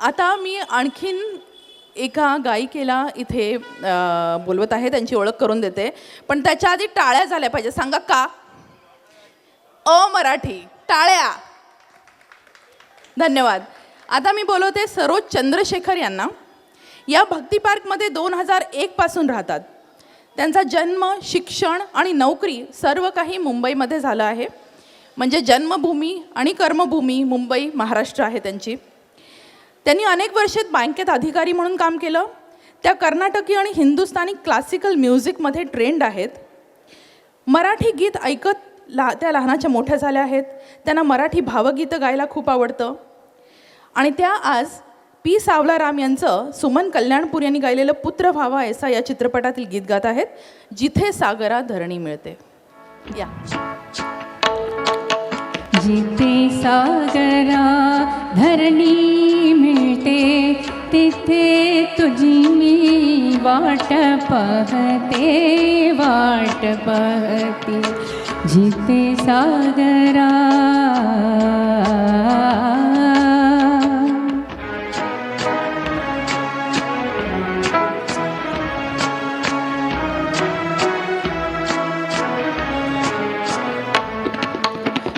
आता मी आणखीन एका गायिकेला इथे बोलवत आहे, त्यांची ओळख करून देते, पण त्याच्या आधी टाळ्या झाल्या पाहिजे. सांगा का? मराठी टाळ्या. धन्यवाद. आता मी बोलवते सरोज चंद्रशेखर यांना. या भक्ती पार्कमध्ये 2001 पासून राहतात. त्यांचा जन्म, शिक्षण आणि नोकरी सर्व काही मुंबईमध्ये झालं आहे. म्हणजे जन्मभूमी आणि कर्मभूमी मुंबई, महाराष्ट्र आहे त्यांची. त्यांनी अनेक वर्षे बँकेत अधिकारी म्हणून काम केलं. त्या कर्नाटकी आणि हिंदुस्थानी क्लासिकल म्युझिकमध्ये ट्रेंड आहेत. मराठी गीत ऐकत त्या लहानाच्या मोठ्या झाल्या आहेत. त्यांना मराठी भावगीतं गायला खूप आवडतं. आणि त्या आज पी सावलाराम यांचं सुमन कल्याणपूर यांनी गायलेलं पुत्र व्हावा ऐसा या चित्रपटातील गीत गात आहेत. जिथे सागरा धरणी मिळते. या. जिथे सागरा धरणी मिळते तिथे तुझी मी वाट पाहते, वाट पाहते. जिथे सागरा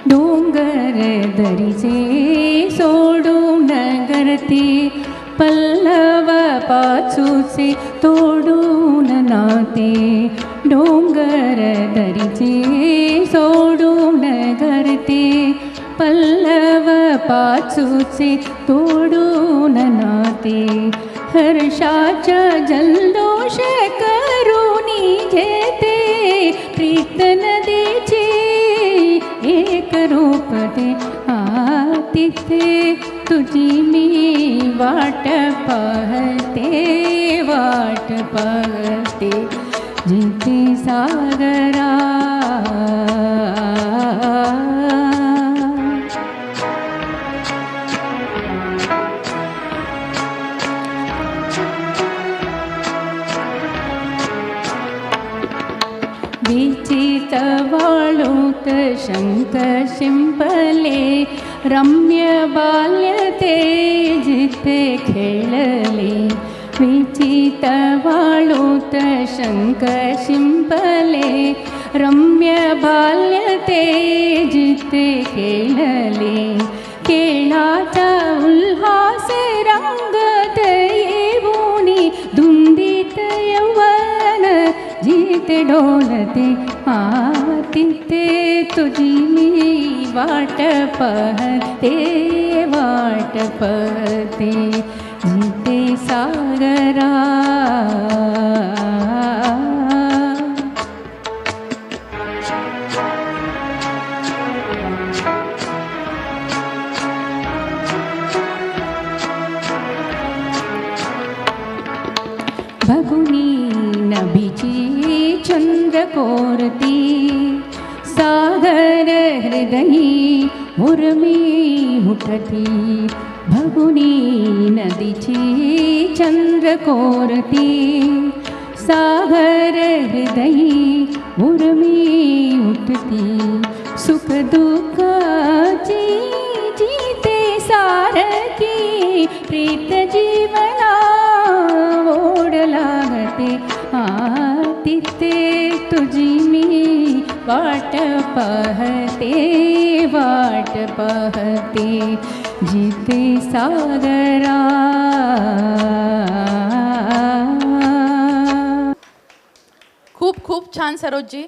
डोंगर दरीचे सोडून करते, पल्लव पाचूचे तोडून नाते. डोंगर दरीचे सोडून करते, पल्लव पाचूचे तोडून नाते. हर्षाचा जल्लोष करूनी घेते, प्रीत नदीची एक रूप ते. तिथे तुझी मी वाट पाहते, वाट पाहते. जिथे सागरा विचित वाळूत शंख शिंपले, रम्य बाल्य ते जिथे खेळले. विचित वाळूत शंख शिंपले, रम्य बाल्य ते जिथे खेळले. खेळाचा उल्हास रंगत येऊनी, धुंदीत यौवन जिथे डोलते. तिथे तुझी मी वाट पाहते, वाट पाहते. जिथे सागरा भगुनी नभीची चंद्र कोरती, सागर हृदयी उर्मी उठती. भगुनी नदीची चंद्र कोरती, सागर हृदयी उर्मी उठती. सुख दुःखाची जीते सारखी, प्रीत जीवना ओढ लागते. तिथे तुझी मी वाट पाहते, वाट पाहते. जिथे सागरा. खूप खूप छान सरोजजी.